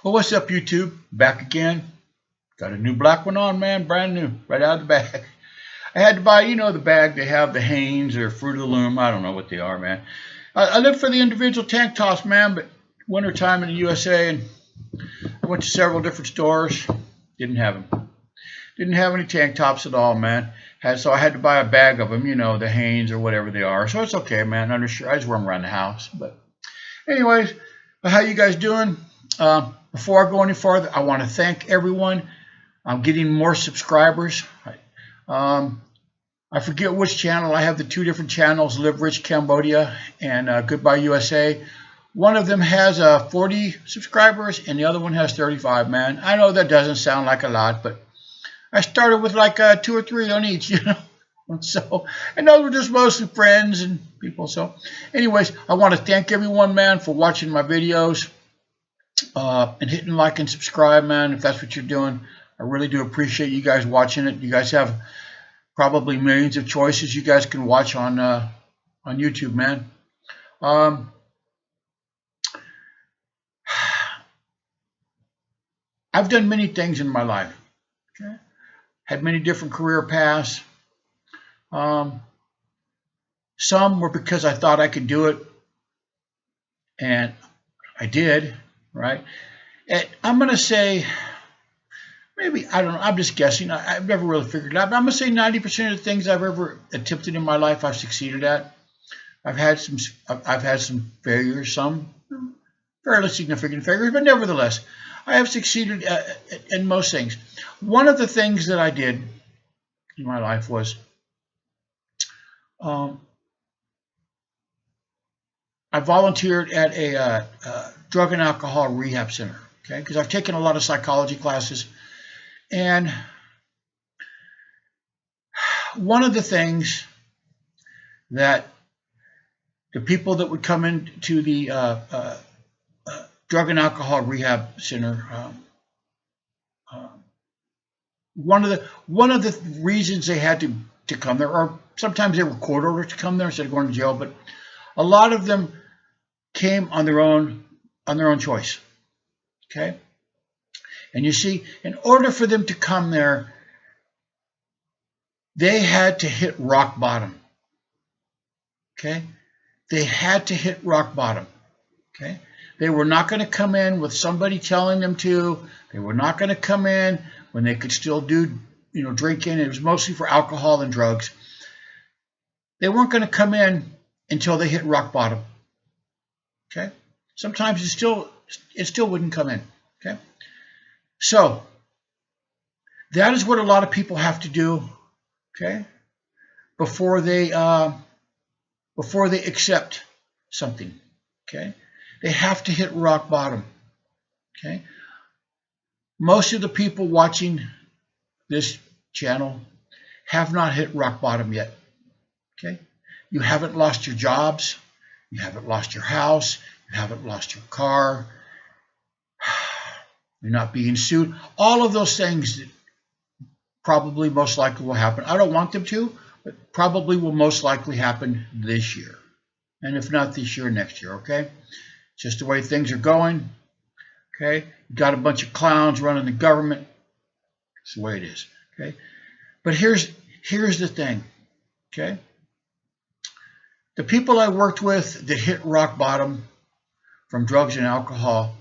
Well, what's up, YouTube? Back again. Got a new black one on, man. Brand new. Right out of the bag. I had to buy, the bag. They have the Hanes or Fruit of the Loom. I don't know what they are, man. I looked for the individual tank tops, man, but wintertime in the USA, and I went to several different stores. Didn't have them. Didn't have any tank tops at all, man. So I had to buy a bag of them, the Hanes or whatever they are. So it's okay, man. Undershirt. I just wear them around the house. But anyways, how you guys doing? Before I go any farther, I want to thank everyone. I'm getting more subscribers. I forget which channel. I have the two different channels, Live Rich Cambodia and Goodbye USA. One of them has 40 subscribers and the other one has 35, man. I know that doesn't sound like a lot, but I started with like 2 or 3 on each, So, and those were just mostly friends and people. So anyways, I want to thank everyone, man, for watching my videos. And hitting like and subscribe, man, if that's what you're doing. I really do appreciate you guys watching it. You guys have probably millions of choices you guys can watch on YouTube, man. I've done many things in my life. Okay? Had many different career paths. Some were because I thought I could do it, and I did. Right? And I'm going to say, maybe, I don't know, I'm just guessing. I've never really figured it out, but I'm going to say 90% of the things I've ever attempted in my life, I've succeeded at. I've had some failures, some fairly significant failures, but nevertheless, I have succeeded in most things. One of the things that I did in my life was I volunteered at a drug and alcohol rehab center, okay? Because I've taken a lot of psychology classes, and one of the things that the people that would come into the drug and alcohol rehab center, one of the reasons they had to come there, or sometimes they were court ordered to come there instead of going to jail, but a lot of them came on their own choice. Okay? And you see, in order for them to come there, they had to hit rock bottom. Okay? They had to hit rock bottom. Okay? They were not going to come in with somebody telling them to. They were not going to come in when they could still do, drinking. It was mostly for alcohol and drugs. They weren't going to come in until they hit rock bottom. Okay? Sometimes it still wouldn't come in. Okay? So that is what a lot of people have to do, okay, before they accept something. Okay? They have to hit rock bottom. Okay? Most of the people watching this channel have not hit rock bottom yet. Okay? You haven't lost your jobs. You haven't lost your house. You haven't lost your car. You're not being sued. All of those things probably most likely will happen. I don't want them to, but probably will most likely happen this year. And if not this year, next year, okay? It's just the way things are going, okay? You got a bunch of clowns running the government. It's the way it is, okay? But here's the thing, okay? The people I worked with that hit rock bottom from drugs and alcohol,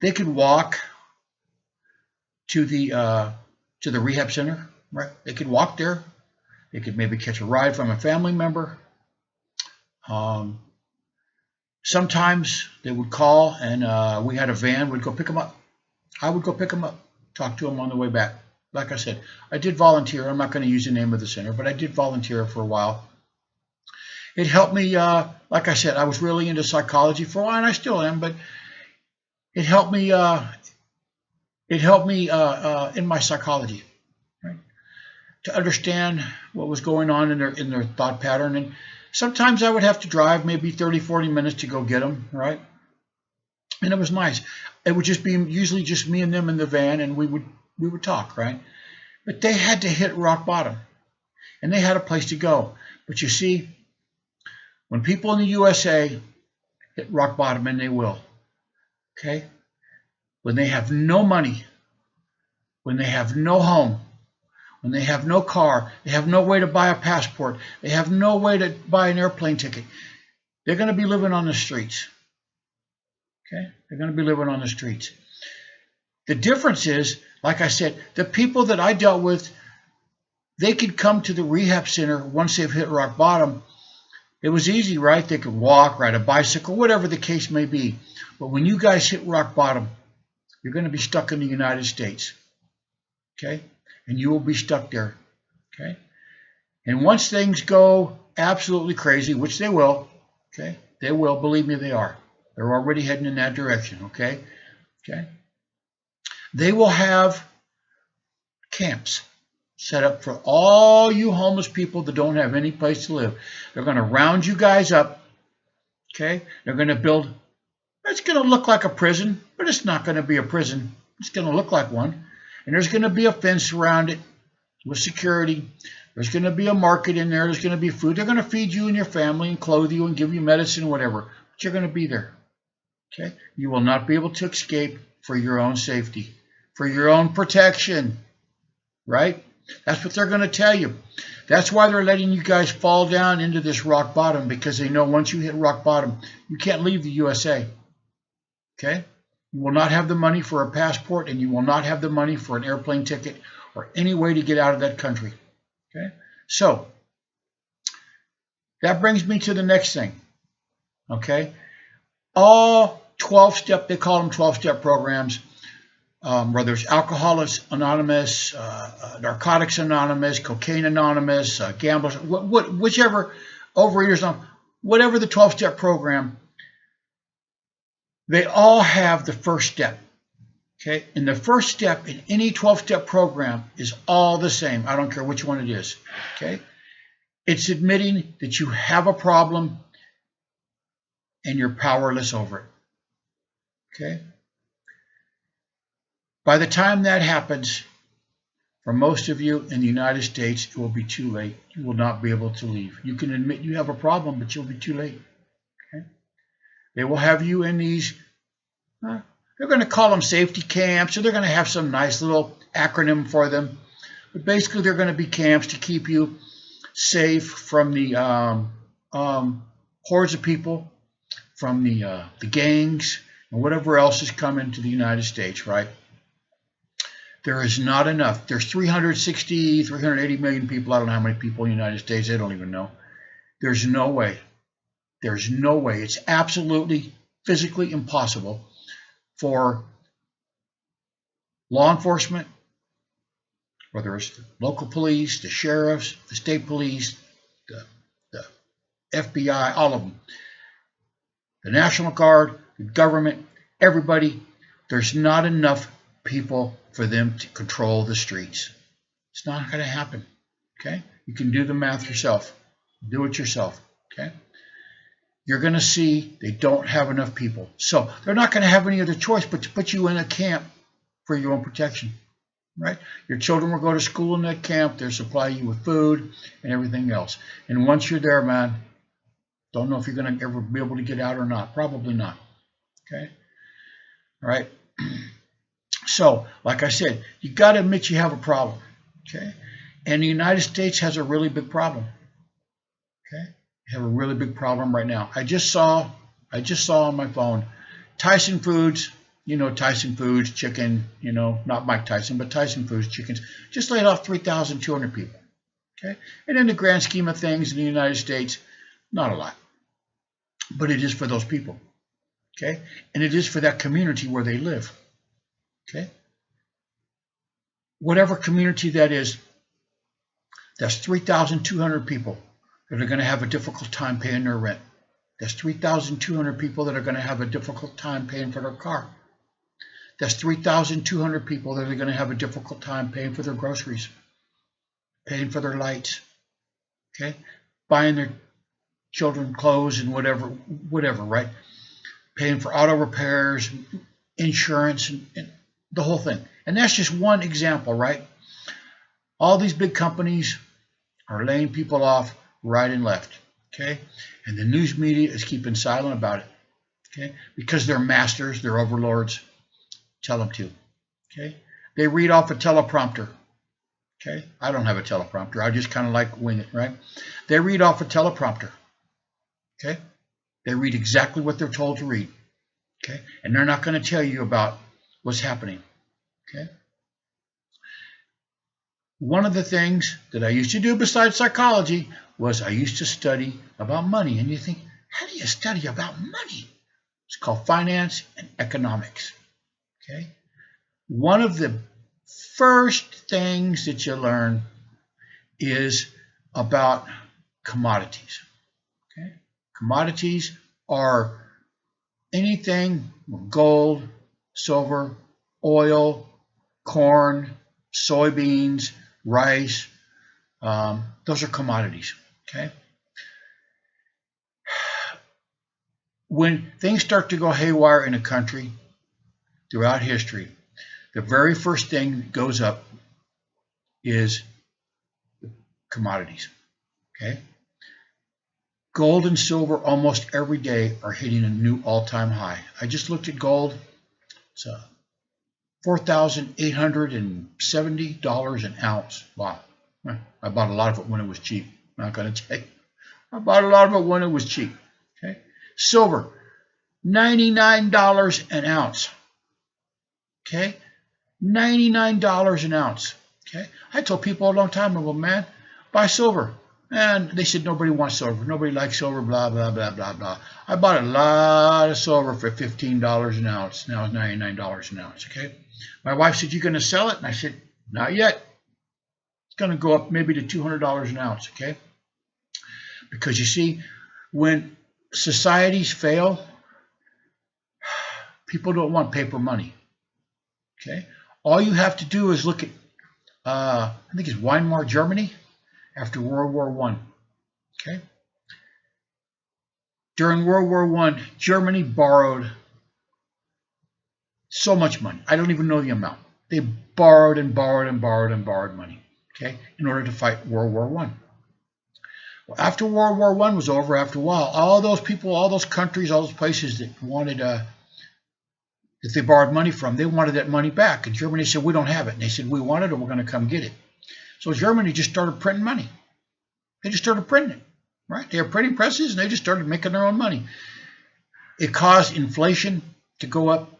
they could walk to the rehab center, right? They could walk there. They could maybe catch a ride from a family member. Sometimes they would call, and we had a van. We'd go pick them up. I would go pick them up, talk to them on the way back. Like I said, I did volunteer. I'm not going to use the name of the center, but I did volunteer for a while. It helped me. Like I said, I was really into psychology for a while, and I still am, but it helped me. In my psychology, right? To understand what was going on in their thought pattern. And sometimes I would have to drive maybe 30, 40 minutes to go get them, right? And it was nice. It would just be usually just me and them in the van, and we would talk, right? But they had to hit rock bottom, and they had a place to go. But you see, when people in the USA hit rock bottom, and they will, okay? When they have no money, when they have no home, when they have no car, they have no way to buy a passport, they have no way to buy an airplane ticket, they're going to be living on the streets, okay? They're going to be living on the streets. The difference is, like I said, the people that I dealt with, they could come to the rehab center once they've hit rock bottom. It was easy, right? They could walk, ride a bicycle, whatever the case may be. But when you guys hit rock bottom, you're going to be stuck in the United States, okay? And you will be stuck there, okay? And once things go absolutely crazy, which they will, okay? They will, believe me, they are. They're already heading in that direction, okay? Okay? They will have camps set up for all you homeless people that don't have any place to live. They're going to round you guys up, okay? They're going to build, it's going to look like a prison, but it's not going to be a prison. It's going to look like one. And there's going to be a fence around it with security. There's going to be a market in there. There's going to be food. They're going to feed you and your family and clothe you and give you medicine, whatever. But you're going to be there, okay? You will not be able to escape for your own safety, for your own protection, right? That's what they're going to tell you. That's why they're letting you guys fall down into this rock bottom, because they know once you hit rock bottom, you can't leave the USA, okay? You will not have the money for a passport, and you will not have the money for an airplane ticket or any way to get out of that country, okay? So that brings me to the next thing, okay? All 12-step, they call them 12-step programs, whether it's Alcoholics Anonymous, Narcotics Anonymous, Cocaine Anonymous, Gamblers, whichever, Overeaters, whatever the 12-step program, they all have the first step, okay? And the first step in any 12-step program is all the same. I don't care which one it is, okay? It's admitting that you have a problem and you're powerless over it, okay? By the time that happens, for most of you in the United States, it will be too late. You will not be able to leave. You can admit you have a problem, but you'll be too late. Okay? They will have you in these, they're going to call them safety camps, or they're going to have some nice little acronym for them. But basically, they're going to be camps to keep you safe from the hordes of people, from the gangs, and whatever else is coming to the United States, right? There is not enough. There's 360, 380 million people. I don't know how many people in the United States. They don't even know. There's no way. There's no way. It's absolutely physically impossible for law enforcement, whether it's the local police, the sheriffs, the state police, the FBI, all of them, the National Guard, the government, everybody. There's not enough people for them to control the streets. It's not going to happen, okay? You can do the math yourself. Do it yourself, okay? You're going to see they don't have enough people. So they're not going to have any other choice but to put you in a camp for your own protection, right? Your children will go to school in that camp. They'll supply you with food and everything else. And once you're there, man, don't know if you're going to ever be able to get out or not. Probably not, okay? All right? So, like I said, you got to admit you have a problem, okay? And the United States has a really big problem, okay? You have a really big problem right now. I just saw on my phone, Tyson Foods, you know, Tyson Foods, chicken, you know, not Mike Tyson, but Tyson Foods, chickens, just laid off 3,200 people, okay? And in the grand scheme of things in the United States, not a lot, but it is for those people, okay? And it is for that community where they live. Okay, whatever community that is, that's 3,200 people that are going to have a difficult time paying their rent. That's 3,200 people that are going to have a difficult time paying for their car. That's 3,200 people that are going to have a difficult time paying for their groceries, paying for their lights, okay, buying their children clothes and whatever, right? Paying for auto repairs, insurance, and the whole thing. And that's just one example, right? All these big companies are laying people off right and left, okay? And the news media is keeping silent about it, Okay, because they're masters, they're overlords. Tell them to. Okay, they read off a teleprompter. Okay, I don't have a teleprompter. I just kind of like wing it, right? They read off a teleprompter. Okay, they read exactly what they're told to read. Okay, and they're not going to tell you about what's happening. Okay. One of the things that I used to do besides psychology was I used to study about money. And you think, how do you study about money? It's called finance and economics. Okay. One of the first things that you learn is about commodities. Okay. Commodities are anything gold, silver, oil, corn, soybeans, rice. Those are commodities. Okay. When things start to go haywire in a country throughout history, the very first thing that goes up is commodities. Okay. Gold and silver almost every day are hitting a new all-time high. I just looked at gold. It's $4,870 an ounce. Wow. I bought a lot of it when it was cheap. I'm not going to tell you. I bought a lot of it when it was cheap. Okay. Silver, $99 an ounce. Okay. $99 an ounce. Okay. I told people a long time ago, man, buy silver. And they said nobody wants silver. Nobody likes silver, blah, blah, blah, blah, blah. I bought a lot of silver for $15 an ounce. Now it's $99 an ounce, okay? My wife said, you going to sell it? And I said, not yet. It's going to go up maybe to $200 an ounce, okay? Because you see, when societies fail, people don't want paper money, okay? All you have to do is look at, I think it's Weimar, Germany, after World War I. Okay. During World War I, Germany borrowed so much money. I don't even know the amount. They borrowed and borrowed and borrowed and borrowed money, okay, in order to fight World War I. Well, after World War I was over, after a while, all those people, all those countries, all those places that wanted, that they borrowed money from, they wanted that money back. And Germany said, we don't have it. And they said, we want it or we're going to come get it. So Germany just started printing money. They just started printing it, right? They have printing presses and they just started making their own money. It caused inflation to go up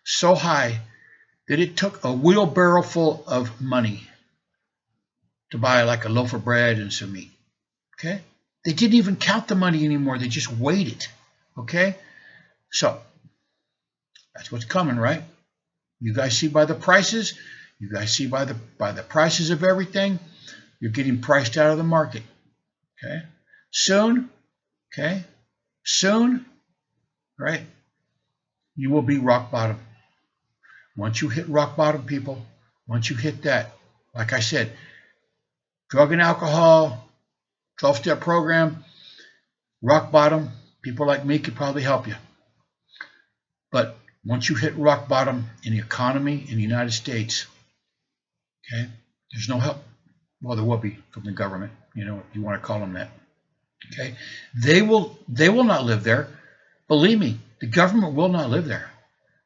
so high that it took a wheelbarrow full of money to buy like a loaf of bread and some meat, okay? They didn't even count the money anymore. They just weighed it, okay? So that's what's coming, right? You guys see by the prices. You guys see by the prices of everything. You're getting priced out of the market. Okay. Soon, right? You will be rock bottom. Once you hit rock bottom, people, once you hit that, like I said, drug and alcohol, 12-step program, rock bottom, people like me could probably help you. But once you hit rock bottom in the economy in the United States, okay, there's no help. Well, there will be from the government, you know, if you want to call them that. Okay, they will not live there. Believe me, the government will not live there.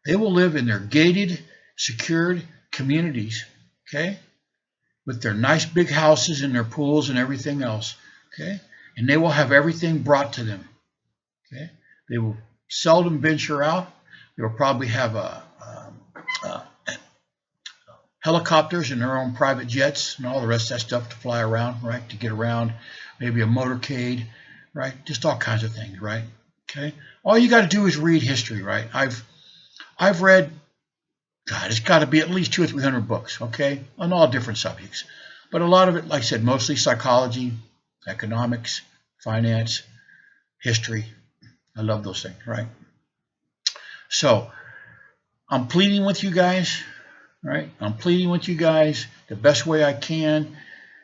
They will live in their gated, secured communities, okay, with their nice big houses and their pools and everything else, okay, and they will have everything brought to them, okay. They will seldom venture out. They will probably have helicopters and their own private jets and all the rest of that stuff to fly around, right, to get around, maybe a motorcade, right, just all kinds of things, right, okay. All you got to do is read history, right. I've read, God, it's got to be at least 200 or 300 books, okay, on all different subjects, but a lot of it, like I said, mostly psychology, economics, finance, history. I love those things, right. So I'm pleading with you guys. Right? I'm pleading with you guys the best way I can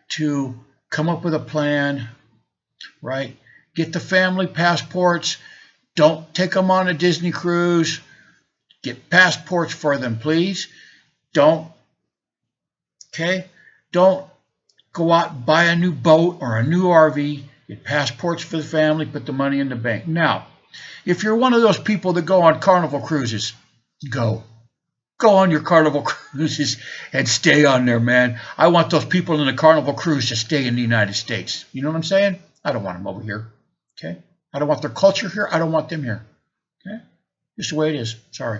to come up with a plan, right? Get the family passports. Don't take them on a Disney cruise. Get passports for them, please. Don't go out and buy a new boat or a new RV. Get passports for the family, put the money in the bank. Now, If you're one of those people that go on Carnival cruises, go. Go on your Carnival cruises and stay on there, man. I want those people in the Carnival cruise to stay in the United States. You know what I'm saying? I don't want them over here. Okay? I don't want their culture here. I don't want them here. Okay? Just the way it is. Sorry.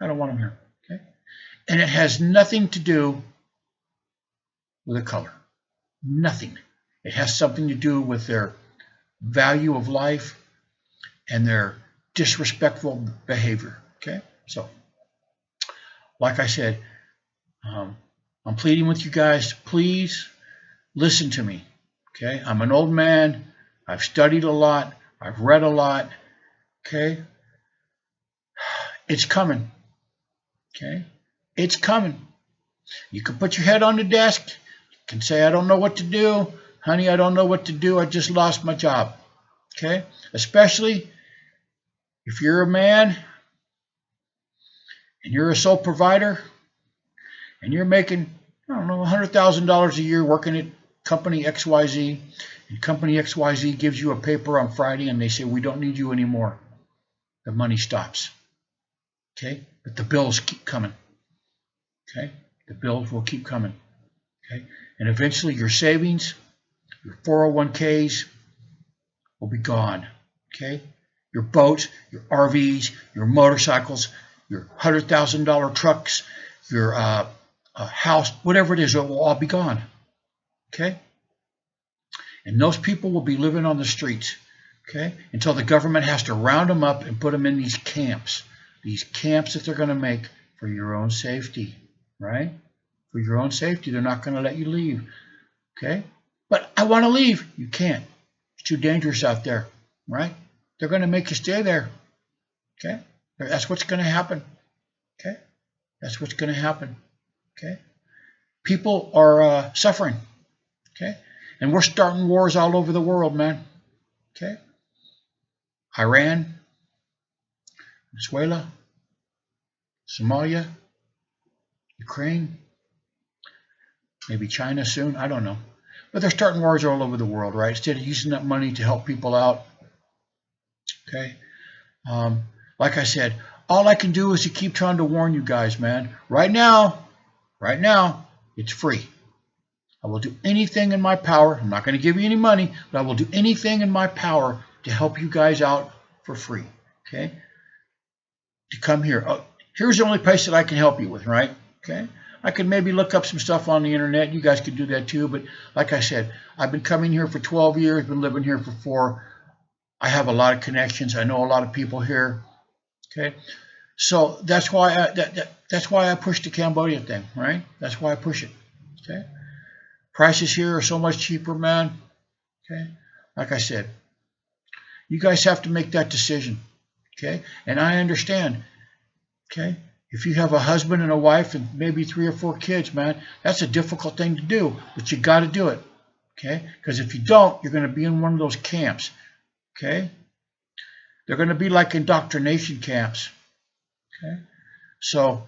I don't want them here. Okay? And it has nothing to do with a color. Nothing. It has something to do with their value of life and their disrespectful behavior. Okay? So, like I said, I'm pleading with you guys, please listen to me. Okay? I'm an old man. I've studied a lot. I've read a lot. Okay? It's coming. Okay? It's coming. You can put your head on the desk. You can say, I don't know what to do. Honey, I don't know what to do. I just lost my job. Okay? Especially if you're a man and you're a sole provider and you're making, I don't know, $100,000 a year working at company XYZ, and company XYZ gives you a paper on Friday and they say, we don't need you anymore. The money stops. Okay? But the bills keep coming. Okay? The bills will keep coming. Okay? And eventually your savings, your 401ks will be gone. Okay? Your boats, your RVs, your motorcycles, your $100,000 trucks, your house, whatever it is, it will all be gone. Okay? And those people will be living on the streets. Okay? Until the government has to round them up and put them in these camps. These camps that they're going to make for your own safety. Right? For your own safety. They're not going to let you leave. Okay? But I want to leave. You can't. It's too dangerous out there. Right? They're going to make you stay there. Okay? That's what's going to happen. Okay? That's what's going to happen. Okay? People are suffering. Okay? And we're starting wars all over the world, man. Okay? Iran, Venezuela, Somalia, Ukraine, maybe China soon. I don't know. But they're starting wars all over the world, right? Instead of using that money to help people out. Okay? Like I said, all I can do is to keep trying to warn you guys, man. Right now, it's free. I will do anything in my power. I'm not going to give you any money, but I will do anything in my power to help you guys out for free. Okay? To come here. Oh, here's the only place that I can help you with, right? Okay? I could maybe look up some stuff on the internet. You guys could do that too. But like I said, I've been coming here for 12 years, been living here for 4. I have a lot of connections. I know a lot of people here. Okay? So that's why that's why I push the Cambodia thing, right? That's why I push it. Okay? Prices here are so much cheaper, man. Okay? Like I said, you guys have to make that decision. Okay? And I understand. Okay? If you have a husband and a wife and maybe 3 or 4 kids, man, that's a difficult thing to do, but you got to do it. Okay? Because if you don't, you're going to be in one of those camps. Okay? They're going to be like indoctrination camps. Okay? So,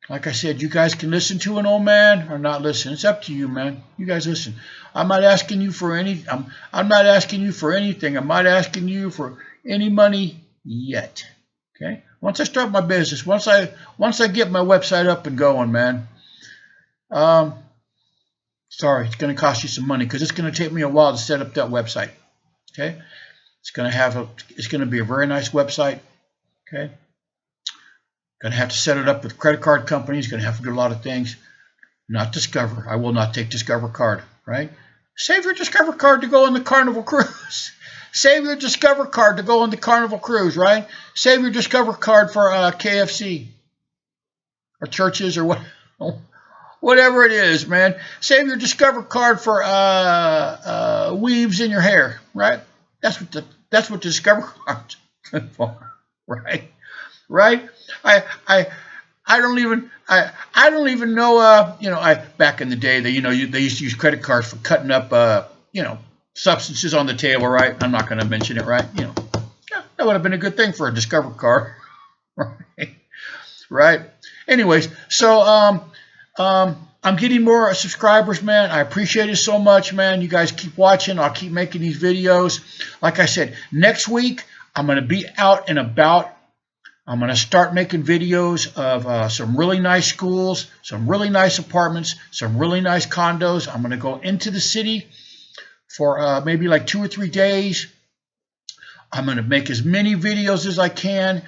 like I said, you guys can listen to an old man or not listen. It's up to you, man. You guys listen. I'm not asking you for any. I'm not asking you for anything. I'm not asking you for any money yet. Okay? Once I start my business, once I get my website up and going, man. Sorry, it's going to cost you some money because it's going to take me a while to set up that website. Okay? It's going to be a very nice website. Okay? Going to have to set it up with credit card companies. Going to have to do a lot of things. Not Discover. I will not take Discover card. Right? Save your Discover card to go on the Carnival cruise. Save your Discover card to go on the Carnival cruise. Right? Save your Discover card for KFC or churches or whatever it is, man. Save your Discover card for weaves in your hair. Right? That's what the Discover card's good for. Right? Right? I don't even know back in the day they used to use credit cards for cutting up substances on the table, right? I'm not going to mention it, right? That would have been a good thing for a Discover card, right? Anyways, so I'm getting more subscribers, man. I appreciate it so much, man. You guys keep watching. I'll keep making these videos. Like I said, next week I'm going to be out and about. I'm going to start making videos of some really nice schools, some really nice apartments, some really nice condos. I'm going to go into the city for maybe like 2 or 3 days. I'm going to make as many videos as I can.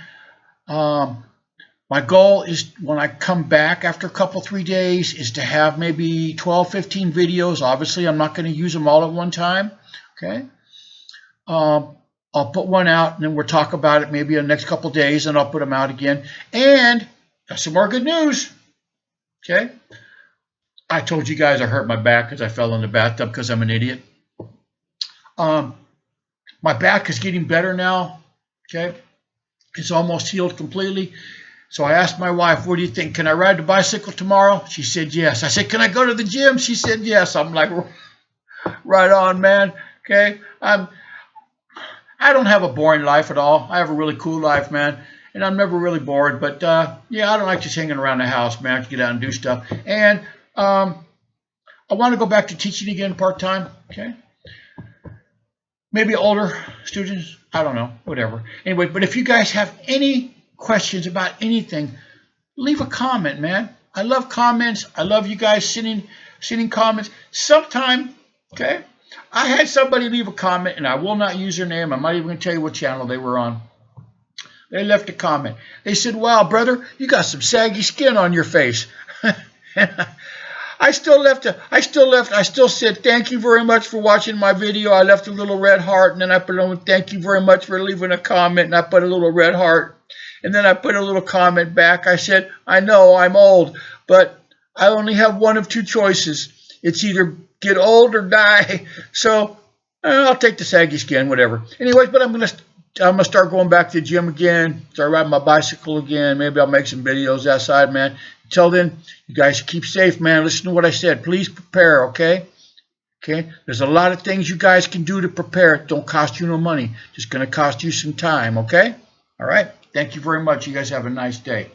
My goal is when I come back after a couple, 3 days, is to have maybe 12, 15 videos. Obviously, I'm not going to use them all at one time. Okay. I'll put one out, and then we'll talk about it maybe in the next couple days, and I'll put them out again. And got some more good news. Okay. I told you guys I hurt my back because I fell in the bathtub because I'm an idiot. My back is getting better now. Okay. It's almost healed completely. So I asked my wife, what do you think? Can I ride the bicycle tomorrow? She said yes. I said, can I go to the gym? She said yes. I'm like, right on, man. Okay. I don't have a boring life at all. I have a really cool life, man. And I'm never really bored. But, yeah, I don't like just hanging around the house, man. I have to get out and do stuff. And I want to go back to teaching again part-time, okay? Maybe older students. I don't know. Whatever. Anyway, but if you guys have any questions about anything, leave a comment, man. I love comments. I love you guys sending comments. Sometime, okay? I had somebody leave a comment, and I will not use their name. I'm not even going to tell you what channel they were on. They left a comment. They said, wow, brother, you got some saggy skin on your face. I still said, thank you very much for watching my video. I left a little red heart, and then I put on, thank you very much for leaving a comment, and I put a little red heart. And then I put a little comment back. I said, I know I'm old, but I only have one of two choices. It's either get old or die. So I'll take the saggy skin, whatever. Anyways, but I'm gonna start going back to the gym again, start riding my bicycle again. Maybe I'll make some videos outside, man. Until then, you guys keep safe, man. Listen to what I said. Please prepare, okay? Okay? There's a lot of things you guys can do to prepare. It don't cost you no money. Just gonna cost you some time, okay? All right? Thank you very much. You guys have a nice day.